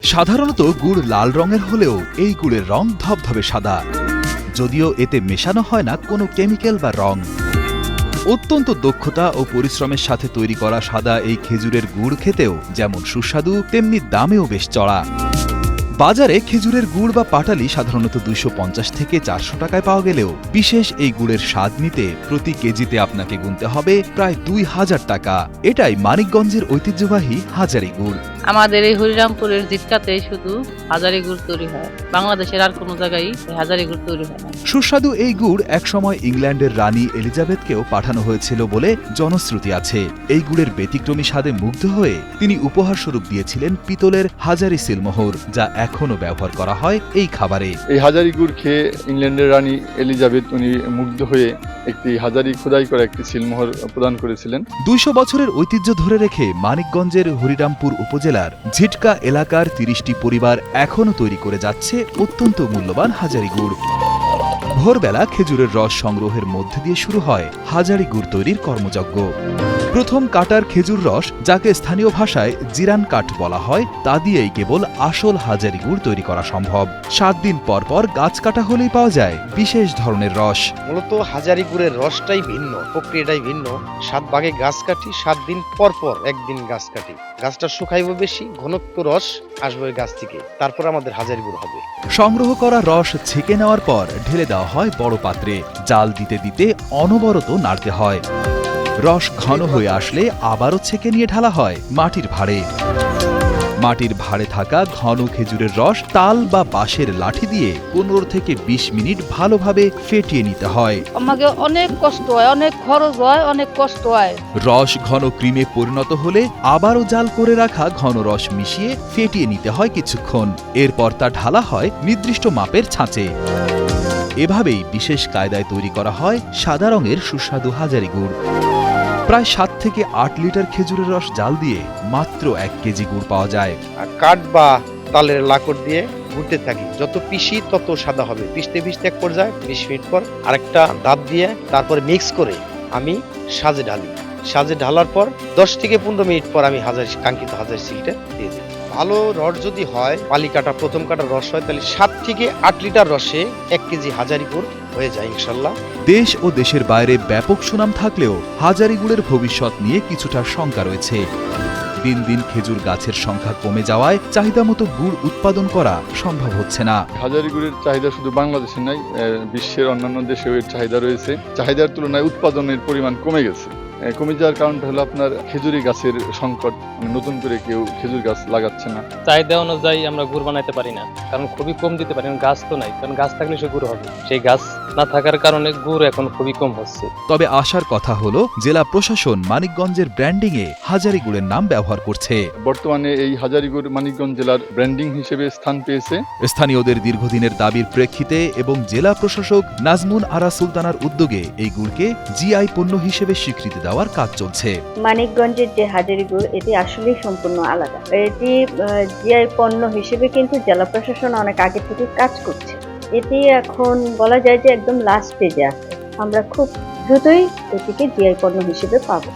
সাধারণত গুড় লাল রঙের হলেও এই গুড়ের রং ধবধবে সাদা, যদিও এতে মেশানো হয় না কোনো কেমিক্যাল বা রং। অত্যন্ত দক্ষতা ও পরিশ্রমের সাথে তৈরি করা সাদা এই খেজুরের গুড় খেতেও যেমন সুস্বাদু তেমনি দামেও বেশ চড়া। বাজারে খেজুরের গুড় বা পাটালি সাধারণত 250 থেকে 400 টাকায় পাওয়া গেলেও বিশেষ এই গুড়ের স্বাদ নিতে প্রতি কেজিতে আপনাকে গুনতে হবে প্রায় 2000 টাকা। এটাই মানিকগঞ্জের ঐতিহ্যবাহী হাজারী গুড়। আমাদের এই হরিরামপুরের জিটকাতেই শুধু হাজারী গুড় তৈরি হয়, বাংলাদেশের আর কোনো জায়গায় হাজারী গুড় তৈরি হয় না। সুস্বাদু এই গুড় একসময় ইংল্যান্ডের রানী এলিজাবেথকেও পাঠানো হয়েছিল বলে জনশ্রুতি আছে। এই গুড়ের ব্যতিক্রমী স্বাদে মুগ্ধ হয়ে তিনি উপহারস্বরূপ দিয়েছিলেন পিতলের হাজারী সিলমোহর, যা এখনো ব্যবহার করা হয় এই খাবারে। এই হাজারী গুড় খেয়ে ইংল্যান্ডের রানী এলিজাবেথ উনি মুগ্ধ হয়ে একটি হাজারী খোদাই করা একটি সিলমোহর প্রদান করেছিলেন। 200 বছরের ঐতিহ্য ধরে রেখে মানিকগঞ্জের হরিরামপুর উপজেলার ঝিটকা এলাকার 30টি পরিবার এখনও তৈরি করে যাচ্ছে অত্যন্ত মূল্যবান হাজারী গুড়। ভোরবেলা খেজুরের রস সংগ্রহের মধ্যে দিয়ে শুরু হয় হাজারী গুড় তৈরির কর্মযজ্ঞ। প্রথম কাটার খেজুর রস, যাকে স্থানীয় ভাষায় জিরান কাঠ বলা হয়, তা দিয়েই কেবল আসল হাজারী গুড় তৈরি করা সম্ভব। 7 দিন পর পর গাছ কাটা হলেই পাওয়া যায় বিশেষ ধরনের রস। মূলত হাজারী গুড়ের রসটাই ভিন্ন, প্রক্রিয়াটাই ভিন্ন। 7 ভাগে গাছ কাটি, 7 দিন পর পর একদিন গাছ কাটি। গাছটা শুকাইব বেশি, ঘনত্ব রস আসবে গাছ থেকে, তারপর আমাদের হাজারী গুড় হবে। সংগ্রহ করা রস ছেঁকে নেওয়ার পর ঢেলে দেওয়া হয় বড় পাত্রে। জাল দিতে দিতে অনবরত নাড়তে হয়। রস ঘন হয়ে আসলে আবারও ছেঁকে নিয়ে ঢালা হয় মাটির ভাঁড়ে। মাটির ভাঁড়ে থাকা ঘন খেজুরের রস তাল বা বাঁশের লাঠি দিয়ে 15 থেকে 20 মিনিট ভালোভাবে ফেটিয়ে নিতে হয়। আমাকে অনেক কষ্ট হয়, অনেক খরচ হয়, অনেক কষ্ট হয়। রস ঘন ক্রিমে পরিণত হলে আবারও জাল করে রাখা ঘন রস মিশিয়ে ফেটিয়ে নিতে হয় কিছুক্ষণ। এরপর তা ঢালা হয় নির্দিষ্ট মাপের ছাঁচে। এভাবেই বিশেষ কায়দায় তৈরি করা হয় সাদা রঙের সুস্বাদু হাজারী গুড়। প্রায় 7 থেকে 8 লিটার খেজুরের রস জাল দিয়ে মাত্র 1 কেজি গুড় পাওয়া যায়। কাঠ বা তালের লাকড় দিয়ে ঘুরতে থাকি, যত পিষি তত সাদা হবে। পিষতে পিষতে এক পর্যায়ে 20 মিনিট পর আরেকটা দাঁত দিয়ে তারপরে মিক্স করে আমি সাজে ঢালি। সাজে ঢালার পর 10 থেকে 15 মিনিট পর আমি কাঙ্ক্ষিত হাজারী সিলটা দিয়ে দিই। ভালো রস যদি হয়, পালি কাটা প্রথম কাটা রস হয়, তাহলে 7 থেকে 8 লিটার রসে 1 কেজি হাজারী গুড় হয়ে যায় ইনশাল্লাহ। দেশ ও দেশের বাইরে ব্যাপক সুনাম থাকলেও হাজারী গুড়ের ভবিষ্যৎ নিয়ে কিছুটা শঙ্কা রয়েছে। দিন দিন খেজুর গাছের সংখ্যা কমে যাওয়ায় চাহিদা মতো গুড় উৎপাদন করা সম্ভব হচ্ছে না। হাজারী গুড়ের চাহিদা শুধু বাংলাদেশে নাই, বিশ্বের অন্যান্য দেশেও এর চাহিদা রয়েছে। চাহিদার তুলনায় উৎপাদনের পরিমাণ কমে গেছে। কমে যাওয়ার কারণটা হলো আপনার খেজুরি গাছের সংকট। নতুন করে কেউ খেজুর গাছ লাগাচ্ছে না। চাহিদা অনুযায়ী আমরা গুড় বানাইতে পারি না, কারণ খুবই কম দিতে পারি। গাছ তো নাই, কারণ গাছ থাকলে সে গুড় হবে। সেই গাছ না থাকার কারণে গুড় এখন খুবই কম হচ্ছে। তবে আশার কথা হলো জেলা প্রশাসন মানিকগঞ্জের ব্র্যান্ডিং এ হাজারী গুড়ের নাম ব্যবহার করছে। বর্তমানে এই হাজারী গুড় মানিকগঞ্জ জেলার ব্র্যান্ডিং হিসেবে স্থান পেয়েছে। স্থানীয়দের দীর্ঘদিনের দাবির প্রেক্ষিতে এবং জেলা প্রশাসক নাজমুন আরা সুলতানার উদ্যোগে এই গুড়কে জিআই পণ্য হিসেবে স্বীকৃতি দেওয়ার কাজ চলছে। মানিকগঞ্জের যে হাজারী গুড়, এটি আসলেই সম্পূর্ণ আলাদা। এটি জিআই পণ্য হিসেবে কিন্তু জেলা প্রশাসন অনেক আগে থেকে কাজ করছে। এটি এখন বলা যায় যে একদম লাস্ট স্টেজে আছে। আমরা খুব দ্রুতই এটিকে জিআই পণ্য হিসেবে পাবো।